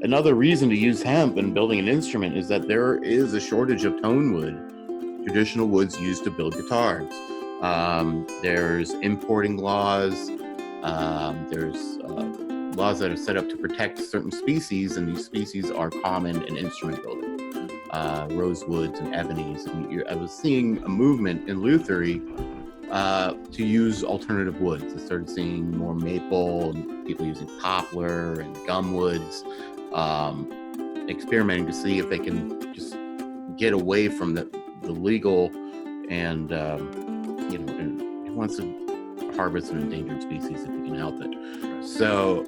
another reason to use hemp in building an instrument is that there is a shortage of tone wood, traditional woods used to build guitars. There's importing laws. There's laws that are set up to protect certain species, and these species are common in instrument building. Rosewoods and ebonies. And I was seeing a movement in lutherie to use alternative woods. I started seeing more maple and people using poplar and gum woods, experimenting to see if they can just get away from the legal and who wants to harvest an endangered species if you can help it. So,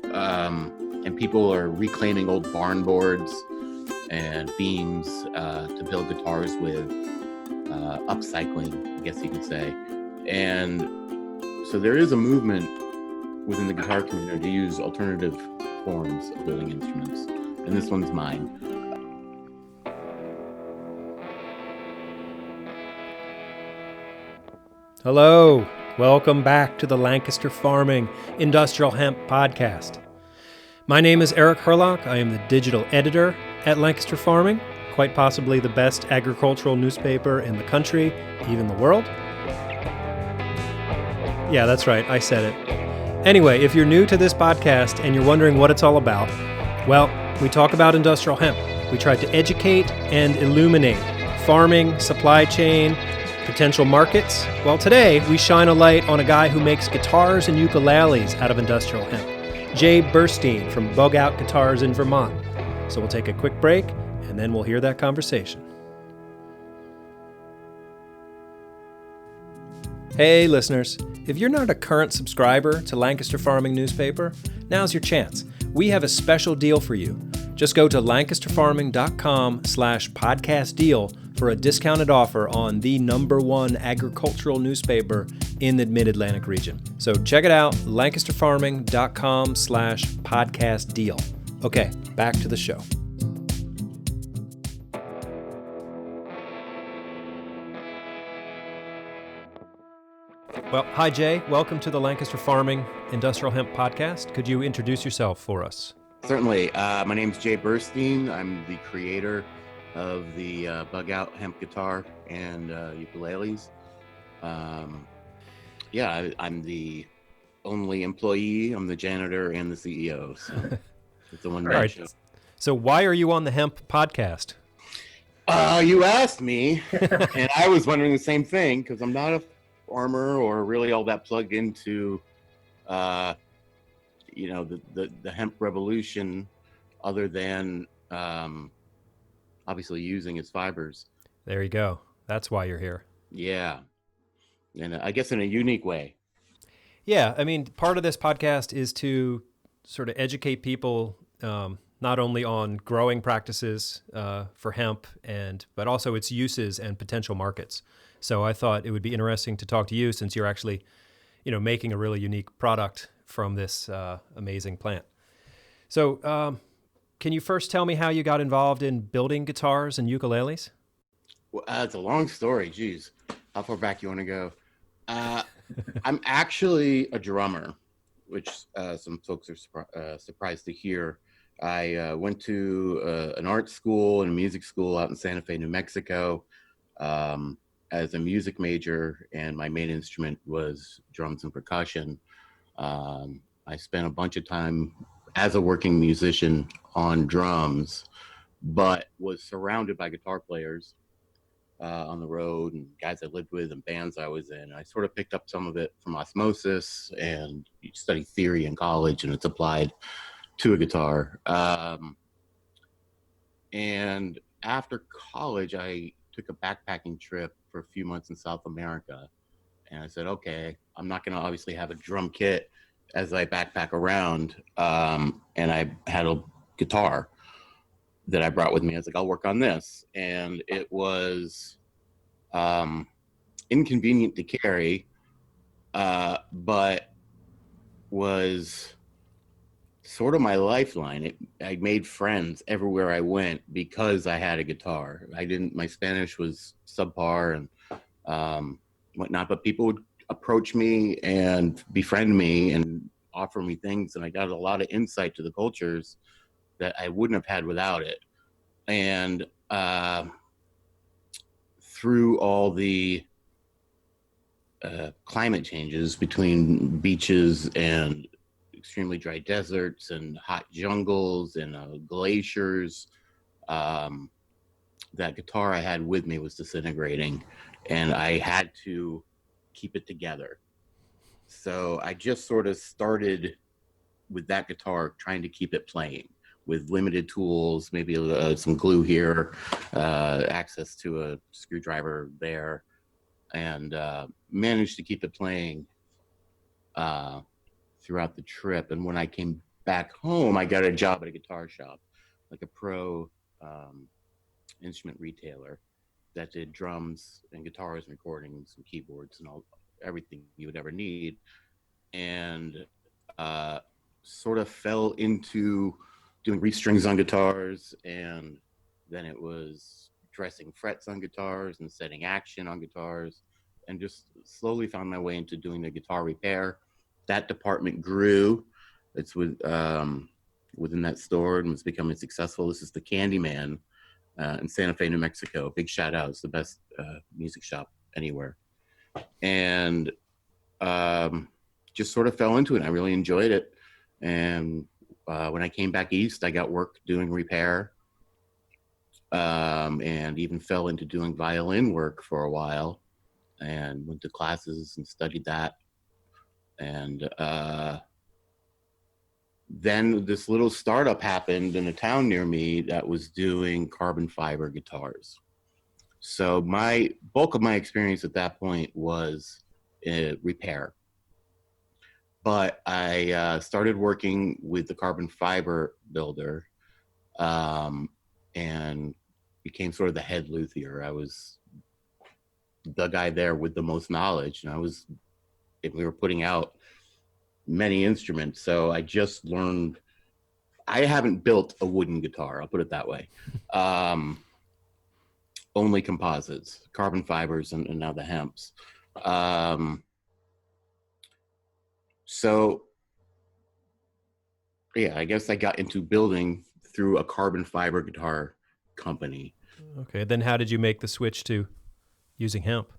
and people are reclaiming old barn boards and beams to build guitars with, upcycling, I guess you could say. And so there is a movement within the guitar community to use alternative forms of building instruments, and this one's mine. Hello, welcome back to the Lancaster Farming Industrial Hemp Podcast. My name is Eric Herlock. I am the digital editor at Lancaster Farming, quite possibly the best agricultural newspaper in the country, even the world. Yeah, that's right, I said it. Anyway, if you're new to this podcast and you're wondering what it's all about, well, we talk about industrial hemp. We try to educate and illuminate farming, supply chain, potential markets. Well, today we shine a light on a guy who makes guitars and ukuleles out of industrial hemp, Jay Burstein from BugOut Guitars in Vermont. So we'll take a quick break and then we'll hear that conversation. Hey listeners, if you're not a current subscriber to Lancaster Farming newspaper, now's your chance. We have a special deal for you. Just go to lancasterfarming.com/podcast deal for a discounted offer on the #1 agricultural newspaper in the Mid-Atlantic region. So check it out, lancasterfarming.com/podcast deal. Okay, back to the show. Well, hi Jay, welcome to the Lancaster Farming Industrial Hemp Podcast. Could you introduce yourself for us? Certainly. My name is Jay Burstein. I'm the creator of the BugOut Hemp Guitar and ukuleles. I'm the only employee. I'm the janitor and the CEO. So it's the one man show. So why are you on the Hemp Podcast? You asked me, and I was wondering the same thing because I'm not a farmer or really all that plugged into the hemp revolution, other than obviously using its fibers. There you go. That's why you're here. Yeah, and I guess in a unique way. Yeah, I mean, part of this podcast is to sort of educate people not only on growing practices for hemp but also its uses and potential markets. So I thought it would be interesting to talk to you since you're actually, making a really unique product from this amazing plant. So can you first tell me how you got involved in building guitars and ukuleles? Well, it's a long story. Geez, how far back you want to go? I'm actually a drummer, which some folks are surprised to hear. I went to an art school and a music school out in Santa Fe, New Mexico, as a music major, and my main instrument was drums and percussion. I spent a bunch of time as a working musician on drums, but was surrounded by guitar players on the road and guys I lived with and bands I was in. I sort of picked up some of it from osmosis, and you study theory in college and it's applied to a guitar. And after college, I took a backpacking trip for a few months in South America. And I said, okay, I'm not going to obviously have a drum kit as I backpack around. And I had a guitar that I brought with me. I was like, I'll work on this. And it was inconvenient to carry, but was sort of my lifeline. I made friends everywhere I went because I had a guitar. My Spanish was subpar and whatnot, but people would approach me and befriend me and offer me things. And I got a lot of insight to the cultures that I wouldn't have had without it. And through all the climate changes between beaches and extremely dry deserts and hot jungles and glaciers, that guitar I had with me was disintegrating, and I had to keep it together. So I just sort of started with that guitar, trying to keep it playing with limited tools, maybe some glue here, access to a screwdriver there, and managed to keep it playing throughout the trip. And when I came back home, I got a job at a guitar shop, like a pro instrument retailer that did drums and guitars and recordings and keyboards and everything you would ever need. And sort of fell into doing restrings on guitars, and then it was dressing frets on guitars and setting action on guitars, and just slowly found my way into doing the guitar repair. That department grew. It's within that store and was becoming successful. This is the Candyman in Santa Fe, New Mexico. Big shout out. It's the best music shop anywhere. And just sort of fell into it. I really enjoyed it. And when I came back east, I got work doing repair, and even fell into doing violin work for a while, and went to classes and studied that. And then this little startup happened in a town near me that was doing carbon fiber guitars. So my bulk of my experience at that point was repair. But I started working with the carbon fiber builder, and became sort of the head luthier. I was the guy there with the most knowledge, and we were putting out many instruments. So I just learned. I haven't built a wooden guitar, I'll put it that way. Only composites, carbon fibers, and now the hemps. So, yeah, I guess I got into building through a carbon fiber guitar company. Okay, then how did you make the switch to using hemp?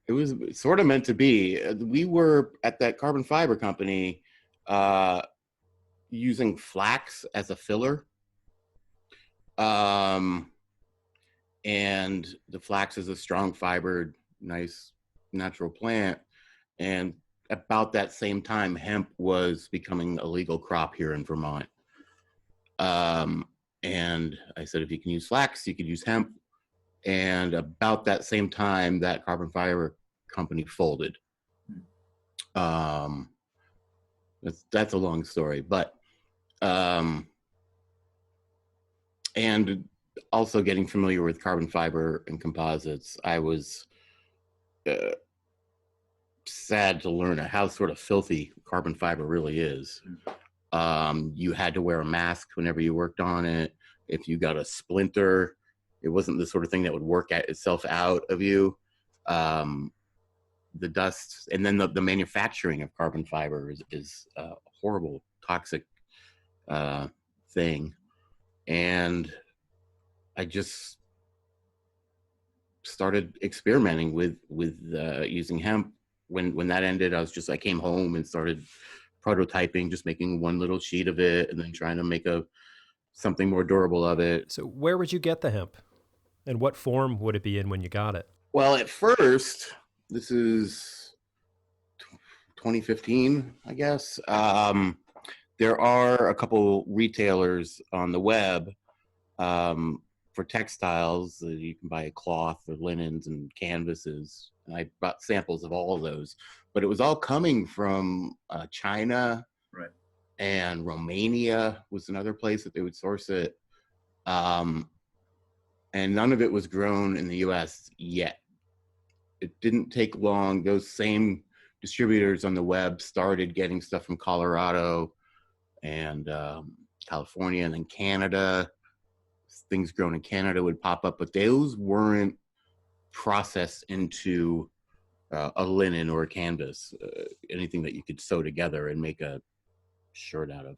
It was sort of meant to be. We were at that carbon fiber company using flax as a filler. And the flax is a strong fibered, nice natural plant. And about that same time, hemp was becoming a legal crop here in Vermont. And I said, if you can use flax, you could use hemp. And about that same time, that carbon fiber company folded. That's a long story, but and also getting familiar with carbon fiber and composites, I was sad to learn how sort of filthy carbon fiber really is. You had to wear a mask whenever you worked on it. If you got a splinter, it wasn't the sort of thing that would work itself out of you. The dust, and then the manufacturing of carbon fiber is a horrible, toxic thing. And I just started experimenting with using hemp. When that ended, I came home and started prototyping, just making one little sheet of it, and then trying to make something more durable of it. So where would you get the hemp? And what form would it be in when you got it? Well, at first, this is 2015, I guess. There are a couple retailers on the web for textiles. You can buy cloth or linens and canvases. And I bought samples of all of those. But it was all coming from China. Right. And Romania was another place that they would source it. And none of it was grown in the US yet. It didn't take long. Those same distributors on the web started getting stuff from Colorado and California, and then Canada. Things grown in Canada would pop up, but those weren't processed into a linen or a canvas, anything that you could sew together and make a shirt out of.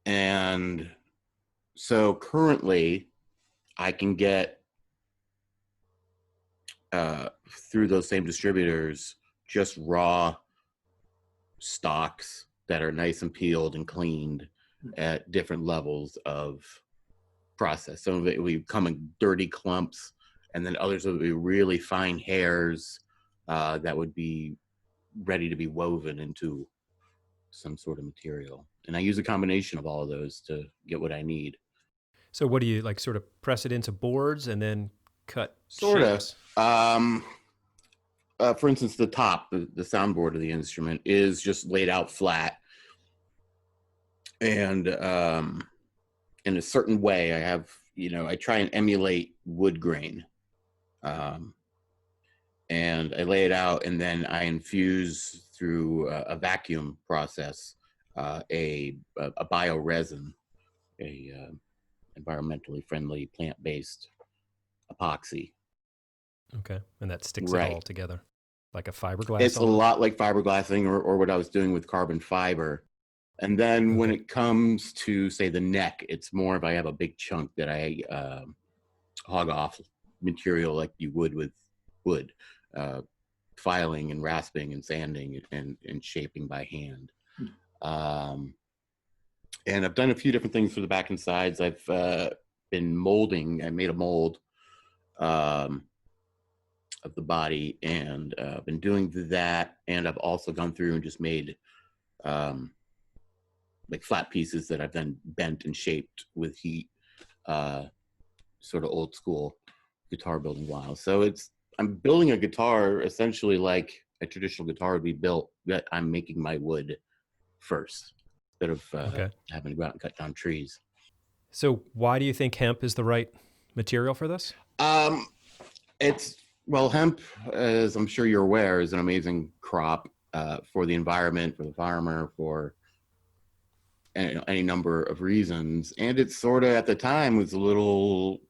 And so currently I can get through those same distributors just raw stalks that are nice and peeled and cleaned at different levels of process. Some of it will come in dirty clumps, and then others will be really fine hairs that would be ready to be woven into some sort of material. And I use a combination of all of those to get what I need. So what do you like, sort of press it into boards and then cut Sort of. shapes? For instance, the top, the soundboard of the instrument is just laid out flat. And in a certain way, I have, I try and emulate wood grain. And I lay it out, and then I infuse through a vacuum process a bioresin, a environmentally friendly plant-based epoxy. Okay. And that sticks Right. it all together like a fiberglass? It's almost? a lot like fiberglassing or what I was doing with carbon fiber. And then when it comes to, say, the neck, it's more of I have a big chunk that I hog off material like you would with wood, filing and rasping and sanding and shaping by hand. And I've done a few different things for the back and sides. I've been molding. I made a mold of the body, and been doing that. And I've also gone through and just made like flat pieces that I've then bent and shaped with heat, sort of old school guitar building style. So I'm building a guitar essentially like a traditional guitar would be built, that I'm making my wood first instead of having to go out and cut down trees. So why do you think hemp is the right material for this? Hemp, as I'm sure you're aware, is an amazing crop for the environment, for the farmer, for any number of reasons. And it's sort of, at the time, had a little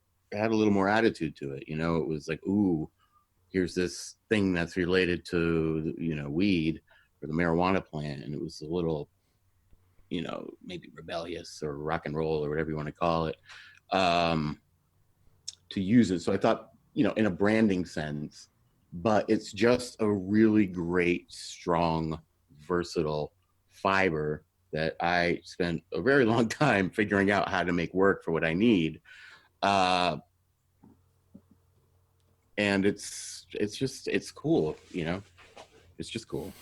more attitude to it. It was like, ooh, here's this thing that's related to, weed or the marijuana plant. And it was a little, maybe rebellious or rock and roll or whatever you want to call it, to use it. So I thought, in a branding sense, but it's just a really great, strong, versatile fiber that I spent a very long time figuring out how to make work for what I need. And it's cool, it's just cool.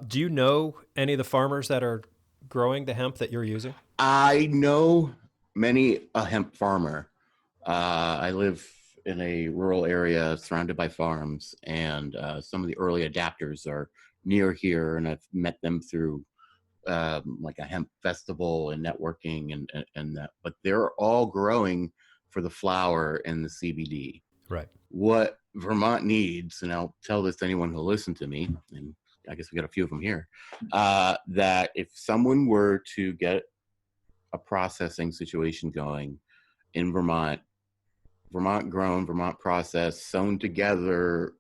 Do you know any of the farmers that are growing the hemp that you're using? I know many a hemp farmer. I live in a rural area surrounded by farms, and some of the early adapters are near here, and I've met them through like a hemp festival and networking and that, but they're all growing for the flower and the CBD. Right. What Vermont needs, and I'll tell this to anyone who'll listen to me, and I guess we got a few of them here, that if someone were to get a processing situation going in Vermont grown, Vermont processed, sewn together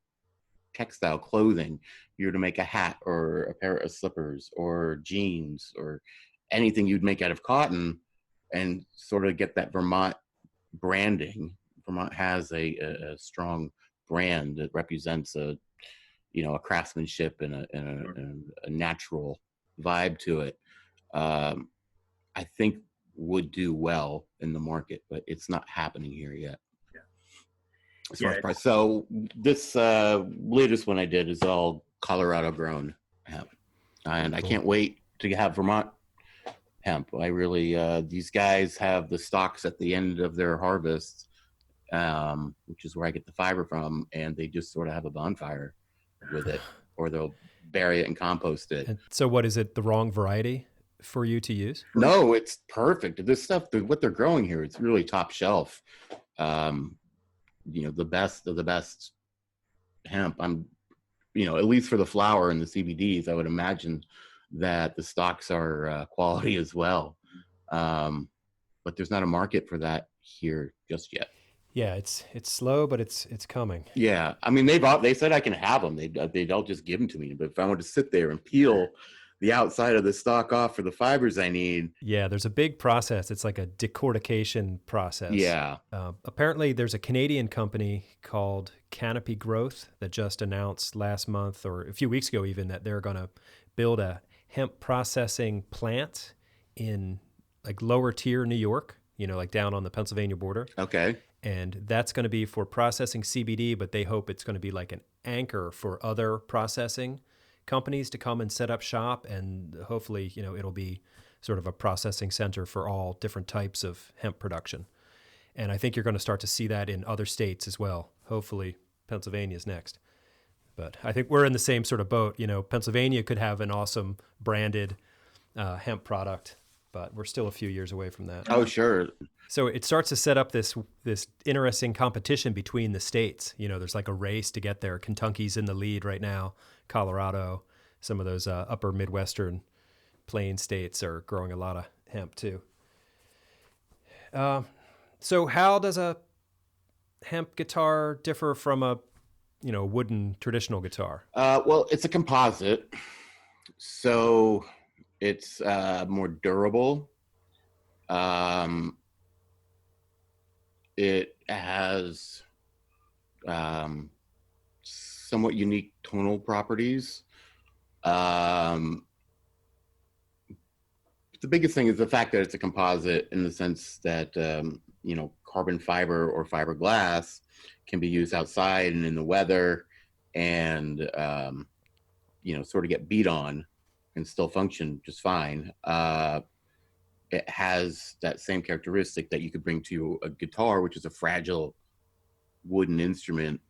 textile clothing, you're to make a hat or a pair of slippers or jeans or anything you'd make out of cotton, and sort of get that Vermont branding. Vermont has a strong brand that represents a craftsmanship and a natural vibe to it. I think would do well in the market, but it's not happening here yet. As far as price. So this latest one I did is all Colorado grown hemp, and I can't wait to have Vermont hemp. I really, these guys have the stalks at the end of their harvest, which is where I get the fiber from, and they just sort of have a bonfire with it, or they'll bury it and compost it. And so what is it, the wrong variety for you to use? No, it's perfect. This stuff, what they're growing here, it's really top shelf. The best of the best hemp. I'm, at least for the flower and the CBDs, I would imagine that the stocks are quality as well. But there's not a market for that here just yet. Yeah, it's slow, but it's coming. Yeah, I mean, they said I can have them. They'd all just give them to me. But if I want to sit there and peel the outside of the stalk off for the fibers I need. Yeah, there's a big process. It's like a decortication process. Yeah. Apparently, there's a Canadian company called Canopy Growth that just announced last month or a few weeks ago even that they're going to build a hemp processing plant in like lower tier New York, like down on the Pennsylvania border. Okay. And that's going to be for processing CBD, but they hope it's going to be like an anchor for other processing companies to come and set up shop. And hopefully, it'll be sort of a processing center for all different types of hemp production. And I think you're going to start to see that in other states as well. Hopefully, Pennsylvania's next. But I think we're in the same sort of boat. Pennsylvania could have an awesome branded hemp product, but we're still a few years away from that. Oh, sure. So it starts to set up this interesting competition between the states. There's like a race to get there. Kentucky's in the lead right now. Colorado, some of those upper Midwestern plain states are growing a lot of hemp too. So how does a hemp guitar differ from a wooden traditional guitar? Well, it's a composite, so it's more durable. It has somewhat unique tonal properties. The biggest thing is the fact that it's a composite in the sense that, carbon fiber or fiberglass can be used outside and in the weather and, sort of get beat on and still function just fine. It has that same characteristic that you could bring to a guitar, which is a fragile wooden instrument.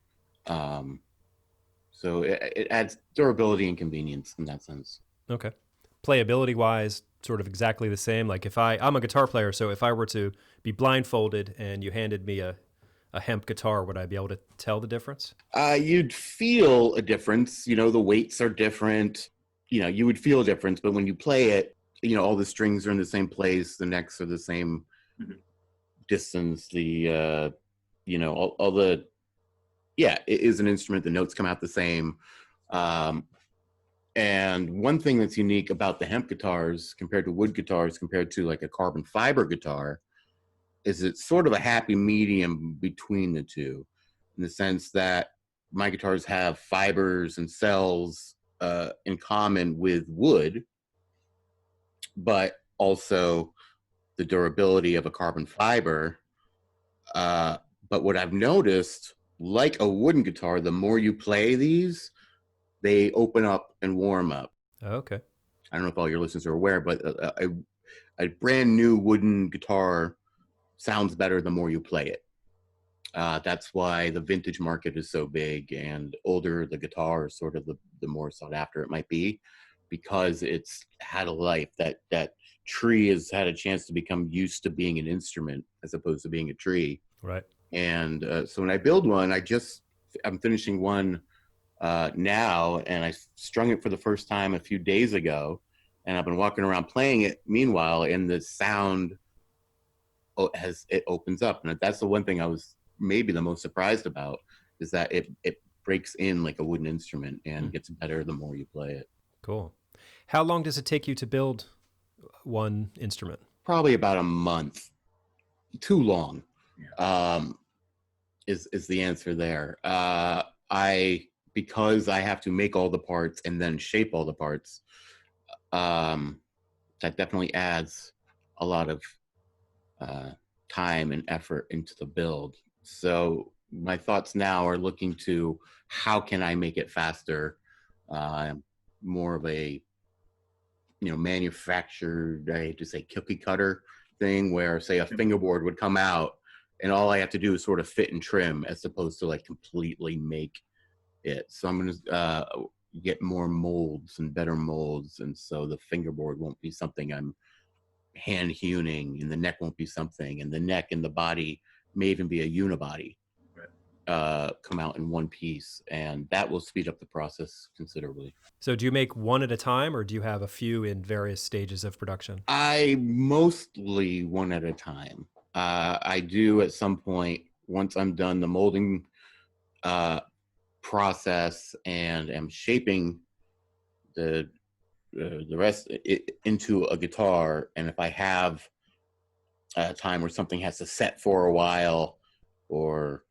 So it adds durability and convenience in that sense. Okay. Playability wise, sort of exactly the same. Like I'm a guitar player, so if I were to be blindfolded and you handed me a hemp guitar, would I be able to tell the difference? You'd feel a difference. The weights are different. You would feel a difference, but when you play it, all the strings are in the same place, the necks are the same distance, it is an instrument, the notes come out the same. And one thing that's unique about the hemp guitars compared to wood guitars, compared to like a carbon fiber guitar, is it's sort of a happy medium between the two, in the sense that my guitars have fibers and cells in common with wood, but also the durability of a carbon fiber. But what I've noticed, like a wooden guitar, the more you play these, they open up and warm up. Okay. I don't know if all your listeners are aware, but a brand new wooden guitar sounds better the more you play it. That's why the vintage market is so big, and older the guitar is sort of the more sought after it might be, because it's had a life. That tree has had a chance to become used to being an instrument as opposed to being a tree. Right. And so when I build one, I'm finishing one now, and I strung it for the first time a few days ago, and I've been walking around playing it meanwhile, and the sound it opens up. And that's the one thing I was maybe the most surprised about, is that it breaks in like a wooden instrument and gets better the more you play it. Cool. How long does it take you to build one instrument? Probably about a month. Too long. Yeah. Is the answer there. Because I have to make all the parts and then shape all the parts, that definitely adds a lot of time and effort into the build. So my thoughts now are looking to how can I make it faster, more of a manufactured, I hate to say cookie cutter thing, where say a fingerboard would come out and all I have to do is sort of fit and trim, as opposed to like completely make it. So I'm going to get more molds and better molds, and so the fingerboard won't be something I'm hand hewing, and the neck won't be something, and the neck and the body may even be a unibody. Come out in one piece, and that will speed up the process considerably. So do you make one at a time, or do you have a few in various stages of production? I mostly one at a time. I do at some point, once I'm done the molding process and am shaping the the rest into a guitar. And if I have a time where something has to set for a while, or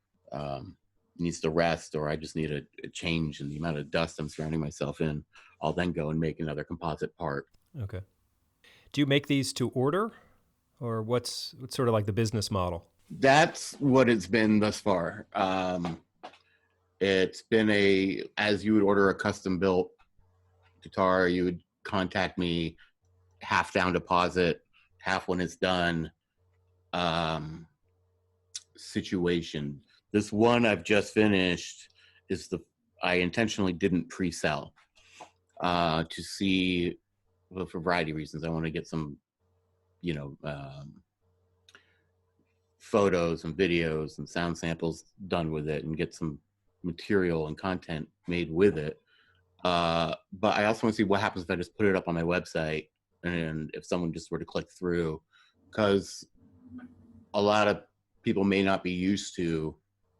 needs to rest, or I just need a change in the amount of dust I'm surrounding myself in, I'll then go and make another composite part. Okay. Do you make these to order, or what's sort of like the business model? That's what it's been thus far. It's been as you would order a custom built guitar, you would contact me, half down deposit, half when it's done, situation. This one I've just finished I intentionally didn't pre-sell to see, well, for a variety of reasons. I want to get some, photos and videos and sound samples done with it and get some material and content made with it. But I also want to see what happens if I just put it up on my website, and if someone just were to click through, because a lot of people may not be used to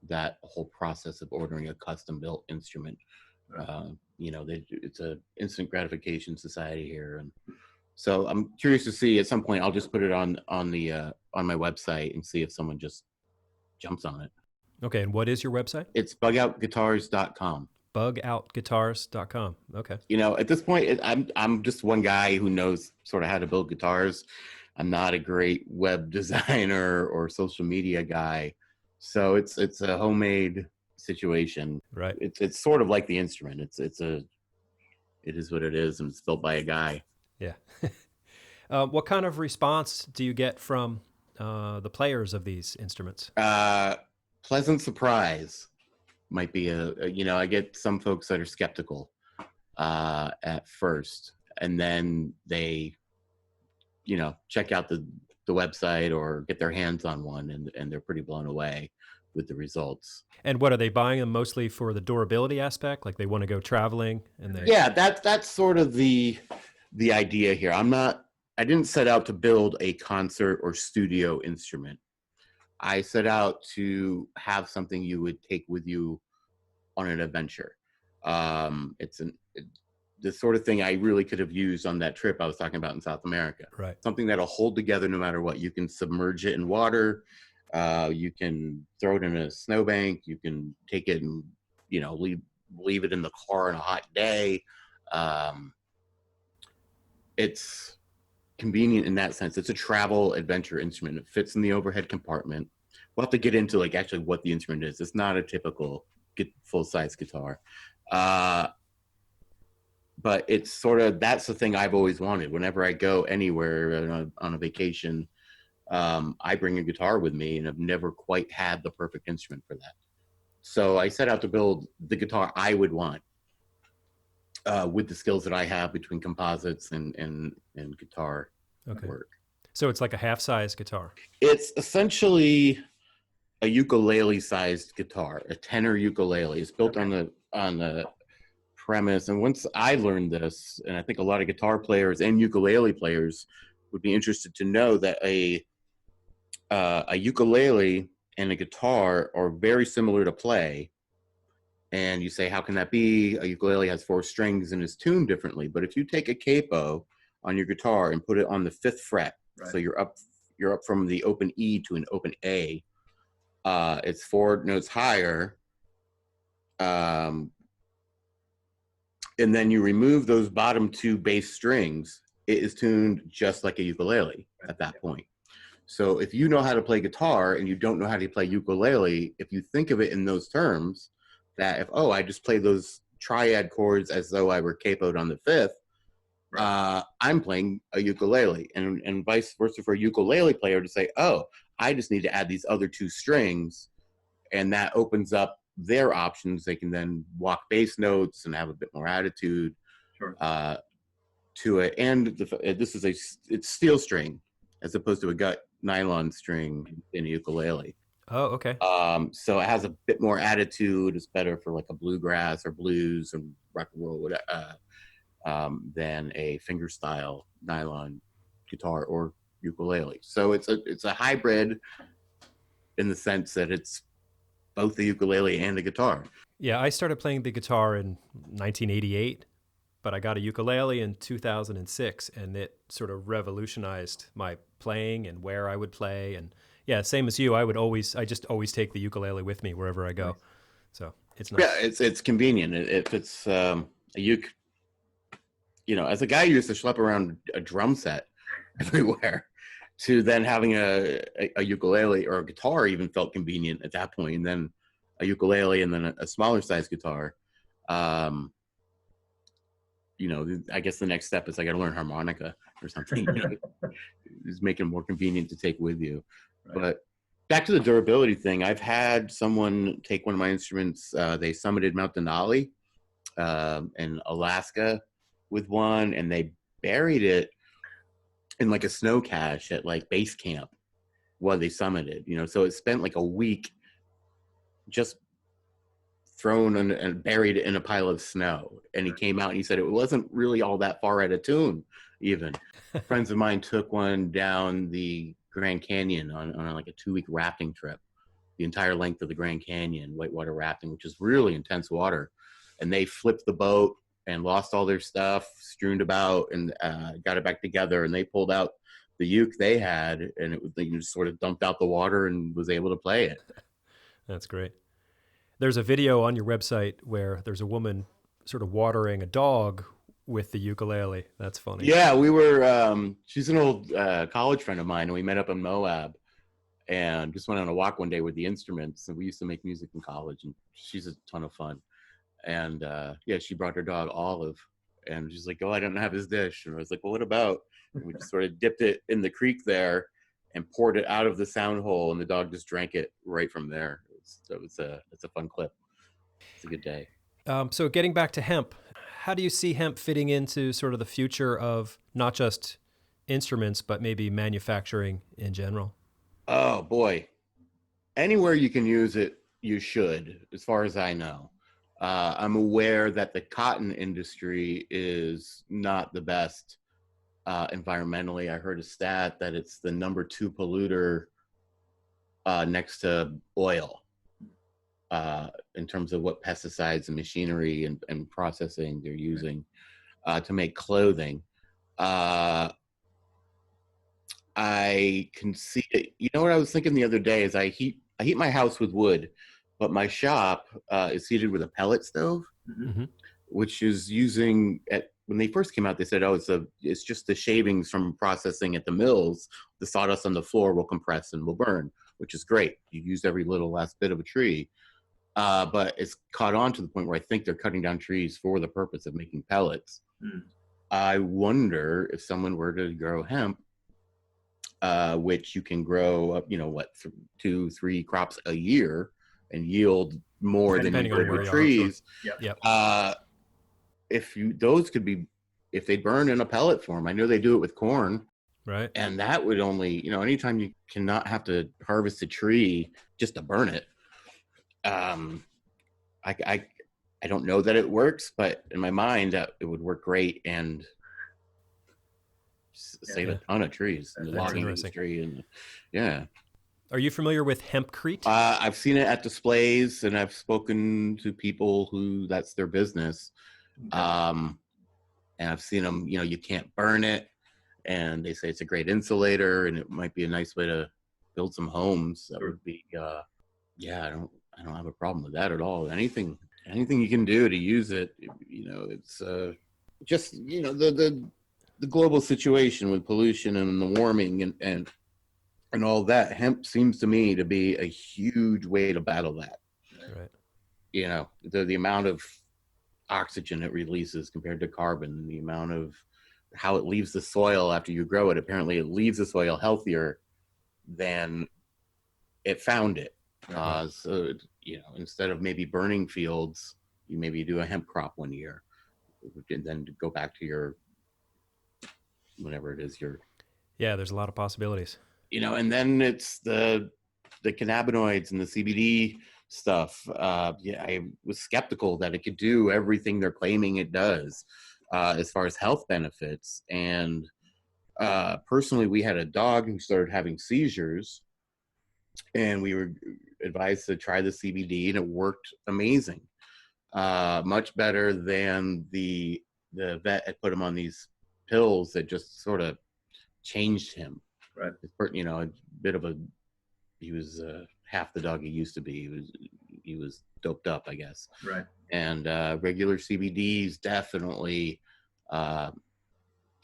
that whole process of ordering a custom built instrument. It's a instant gratification society here, and so I'm curious to see. At some point, I'll just put it on my website and see if someone just jumps on it. Okay, and what is your website? It's BugOutGuitars.com. BugOutGuitars.com. Okay. At this point, I'm just one guy who knows sort of how to build guitars. I'm not a great web designer or social media guy, so it's a homemade situation. Right. It's sort of like the instrument. It is what it is, and it's built by a guy. Yeah. What kind of response do you get from the players of these instruments? Pleasant surprise might be I get some folks that are skeptical at first, and then they check out the website or get their hands on one, and they're pretty blown away with the results. And what are they buying them mostly for? The durability aspect, like they want to go traveling, and yeah, that's sort of the idea here. I didn't set out to build a concert or studio instrument. I set out to have something you would take with you on an adventure. It's the sort of thing I really could have used on that trip I was talking about in South America. Right. Something that'll hold together no matter what. You can submerge it in water. You can throw it in a snowbank. You can take it and leave it in the car on a hot day. It's convenient in that sense. It's a travel adventure instrument. It fits in the overhead compartment. We'll have to get into actually what the instrument is. It's not a typical full-size guitar. But it's sort of, that's the thing I've always wanted. Whenever I go anywhere on a vacation, I bring a guitar with me, and I've never quite had the perfect instrument for that. So I set out to build the guitar I would want with the skills that I have between composites and guitar work. So it's like a half-size guitar. It's essentially a ukulele-sized guitar, a tenor ukulele. It's built on the premise. And once I learned this, and I think a lot of guitar players and ukulele players would be interested to know, that a ukulele and a guitar are very similar to play. And you say, how can that be? A ukulele has 4 strings and is tuned differently. But if you take a capo on your guitar and put it on the 5th fret, right, so you're up from the open E to an open A, it's 4 notes higher. And then you remove those bottom 2 bass strings, it is tuned just like a ukulele at that point. So if you know how to play guitar and you don't know how to play ukulele, if you think of it in those terms, that I just play those triad chords as though I were capoed on the 5th, right, I'm playing a ukulele, and vice versa for a ukulele player to say, I just need to add these other 2 strings, and that opens up their options. They can then walk bass notes and have a bit more attitude to it. And it's steel string as opposed to a gut nylon string in a ukulele. Oh, okay. So it has a bit more attitude. It's better for like a bluegrass or blues and rock and roll than a fingerstyle nylon guitar or ukulele. So it's a hybrid in the sense that it's both the ukulele and the guitar. Yeah, I started playing the guitar in 1988, but I got a ukulele in 2006, and it sort of revolutionized my playing and where I would play. And yeah, same as you, I just always take the ukulele with me wherever I go. So it's nice. Yeah, it's convenient. If it's a uke, as a guy who used to schlep around a drum set everywhere, to then having a ukulele or a guitar even felt convenient at that point, and then a ukulele and then a smaller size guitar. I guess the next step is I got to learn harmonica or something. It's making it more convenient to take with you. Right. But back to the durability thing, I've had someone take one of my instruments. They summited Mount Denali in Alaska with one, and they buried it in like a snow cache at like base camp while they summited. So it spent like a week just thrown and buried in a pile of snow. And he came out and he said it wasn't really all that far out of tune even. Friends of mine took one down the Grand Canyon on like a 2-week rafting trip, the entire length of the Grand Canyon, whitewater rafting, which is really intense water. And they flipped the boat and lost all their stuff, strewned about, and got it back together. And they pulled out the uke they had, and they just sort of dumped out the water and was able to play it. That's great. There's a video on your website where there's a woman sort of watering a dog with the ukulele. That's funny. Yeah, we were, she's an old college friend of mine, and we met up in Moab and just went on a walk one day with the instruments. And we used to make music in college, and she's a ton of fun. And she brought her dog Olive, and she's like, "Oh, I don't have his dish." And I was like, "Well, what about?" And we just sort of dipped it in the creek there and poured it out of the sound hole, and the dog just drank it right from there. It's a fun clip. It's a good day. So getting back to hemp, how do you see hemp fitting into sort of the future of not just instruments, but maybe manufacturing in general? Oh boy, anywhere you can use it, you should, as far as I know. I'm aware that the cotton industry is not the best environmentally. I heard a stat that it's the number 2 polluter next to oil in terms of what pesticides and machinery and processing they're using to make clothing. I can see it. You know what I was thinking the other day is I heat my house with wood, but my shop is heated with a pellet stove, which is using when they first came out, they said, "Oh, it's just the shavings from processing at the mills. The sawdust on the floor will compress and will burn," which is great. You use every little last bit of a tree, but it's caught on to the point where I think they're cutting down trees for the purpose of making pellets. I wonder if someone were to grow hemp, which you can grow up, 2-3 crops a year and yield more than you would with trees. If they burn in a pellet form, I know they do it with corn, right? And that would only, anytime you cannot have to harvest a tree just to burn it. I don't know that it works, but in my mind, it would work great and save a ton of trees in the logging industry. And yeah. Are you familiar with hempcrete? I've seen it at displays, and I've spoken to people who that's their business. And I've seen them, you can't burn it, and they say it's a great insulator, and it might be a nice way to build some homes. That would be, I don't have a problem with that at all. Anything you can do to use it, it's just, the global situation with pollution and the warming and all that. Hemp seems to me to be a huge way to battle that. Right. The amount of oxygen it releases compared to carbon, the amount of how it leaves the soil after you grow it. Apparently it leaves the soil healthier than it found it. So, instead of maybe burning fields, you maybe do a hemp crop one year and then go back to your, whatever it is, there's a lot of possibilities. And then it's the cannabinoids and the CBD stuff. I was skeptical that it could do everything they're claiming it does as far as health benefits. And personally, we had a dog who started having seizures, and we were advised to try the CBD, and it worked amazing. Much better than the the vet had put him on these pills that just sort of changed him. Right. You know, a bit of he was half the dog he used to be. He was doped up, I guess. Right. And regular CBDs definitely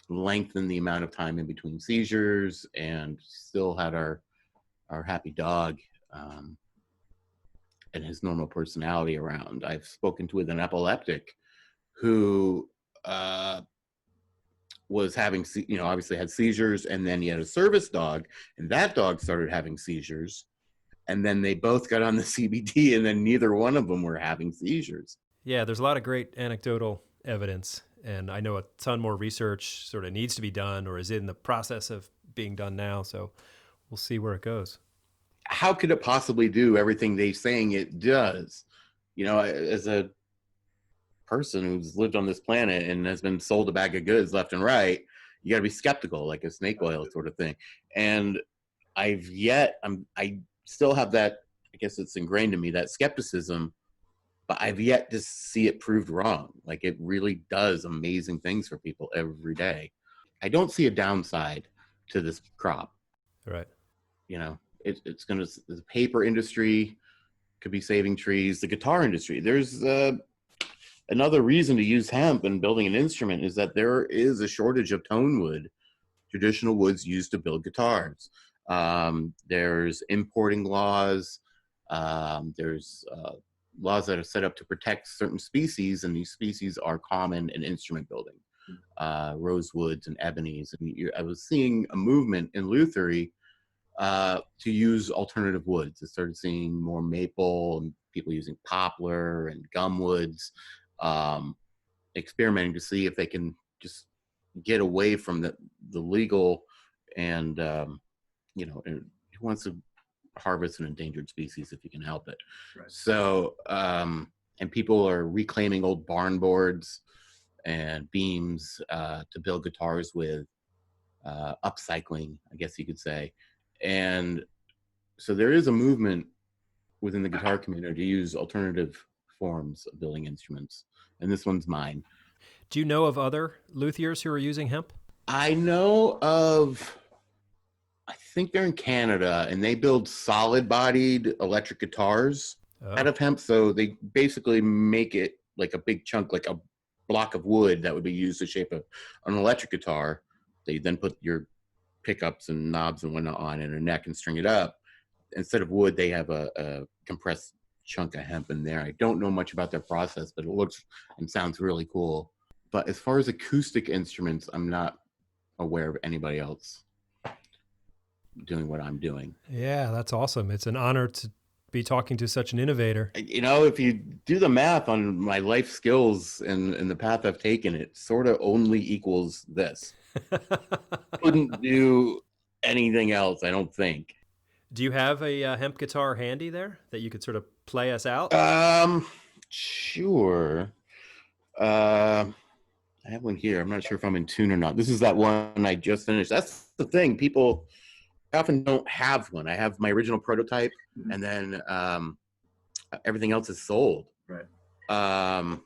lengthened the amount of time in between seizures, and still had our happy dog and his normal personality around. I've spoken with an epileptic who was having, you know, obviously had seizures, and then he had a service dog, and that dog started having seizures, and then they both got on the CBD, and then neither one of them were having seizures. Yeah, there's a lot of great anecdotal evidence, and I know a ton more research sort of needs to be done or is in the process of being done now, so we'll see where it goes. How could it possibly do everything they're saying it does? You know, as a person who's lived on this planet and has been sold a bag of goods left and right, you got to be skeptical, like a snake oil sort of thing. And I still have that, I guess it's ingrained in me, that skepticism, but I've yet to see it proved wrong. Like, it really does amazing things for people every day. I don't see a downside to this crop. Right. You know, it's going to, the paper industry could be saving trees, the guitar industry. There's another reason to use hemp in building an instrument is that there is a shortage of tone wood, traditional woods used to build guitars. There's importing laws. There's laws that are set up to protect certain species, and these species are common in instrument building, rosewoods and ebonies. And I was seeing a movement in luthery to use alternative woods. I started seeing more maple and people using poplar and gum woods, experimenting to see if they can just get away from the legal and, you know, who wants to harvest an endangered species if you can help it. Right. So, and people are reclaiming old barn boards and beams to build guitars with, upcycling, I guess you could say. And so there is a movement within the guitar community to use alternative forms of building instruments. And this one's mine. Do you know of other luthiers who are using hemp? I know of, I think they're in Canada, and they build solid-bodied electric guitars out of hemp. So they basically make it like a big chunk, like a block of wood that would be used to shape an electric guitar. They then put your pickups and knobs and whatnot on in a neck and string it up. Instead of wood, they have a compressed chunk of hemp in there. I don't know much about their process, but it looks and sounds really cool. But as far as acoustic instruments, I'm not aware of anybody else doing what I'm doing. Yeah, that's awesome. It's an honor to be talking to such an innovator. You know, if you do the math on my life skills and the path I've taken, it sort of only equals this. Couldn't do anything else, I don't think. Do you have a hemp guitar handy there that you could sort of play us out? Sure. I have one here. I'm not sure if I'm in tune or not. This is that one I just finished. That's the thing. People often don't have one. I have my original prototype, and then everything else is sold. Right. I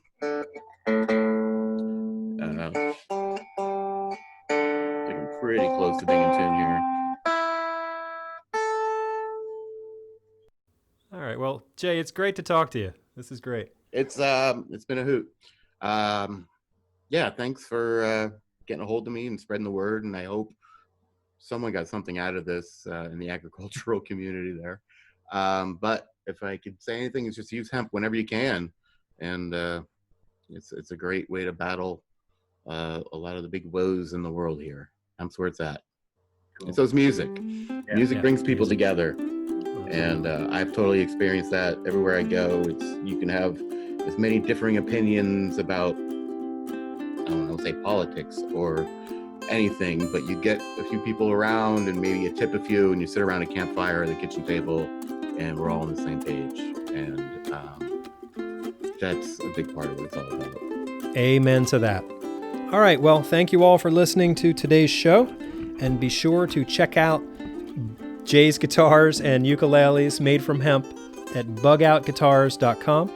think I'm pretty close to being in tune here. All right. Well, Jay, it's great to talk to you. This is great. It's been a hoot. Yeah, thanks for getting a hold of me and spreading the word, and I hope someone got something out of this in the agricultural community there. But if I could say anything, it's just use hemp whenever you can, and it's a great way to battle a lot of the big woes in the world here. Hemp's where it's at. Cool. And so is music. Yeah, music brings people together, and I've totally experienced that everywhere I go. You can have as many differing opinions about, I don't know, say politics or anything, but you get a few people around and maybe you tip a few, and you sit around a campfire or the kitchen table, and we're all on the same page. And that's a big part of what it's all about. Amen to that. All right. Well, thank you all for listening to today's show, and be sure to check out Jay's guitars and ukuleles made from hemp at bugoutguitars.com.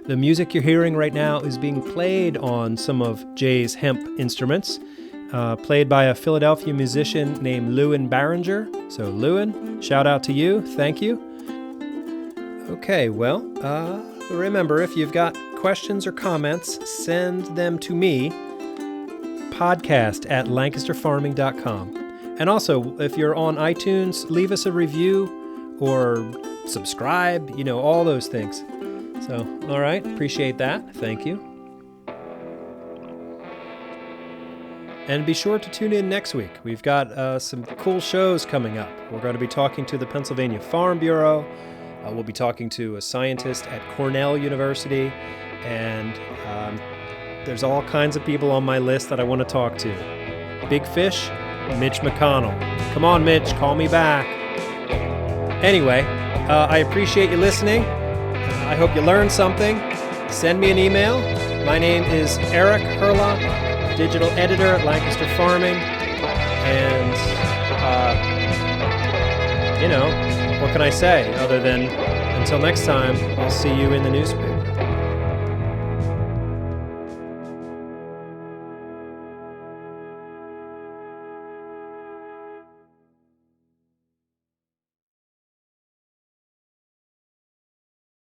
The music you're hearing right now is being played on some of Jay's hemp instruments, played by a Philadelphia musician named Lewin Barringer. So Lewin, shout out to you. Thank you. Okay, well, remember, if you've got questions or comments, send them to me, podcast@lancasterfarming.com. And also, if you're on iTunes, leave us a review or subscribe, all those things. So, all right, appreciate that. Thank you. And be sure to tune in next week. We've got some cool shows coming up. We're going to be talking to the Pennsylvania Farm Bureau. We'll be talking to a scientist at Cornell University. And there's all kinds of people on my list that I want to talk to. Big Fish, Mitch McConnell. Come on, Mitch, call me back. Anyway, I appreciate you listening. I hope you learned something. Send me an email. My name is Eric Herlock, digital editor at Lancaster Farming. And, what can I say other than until next time, I'll see you in the newspaper.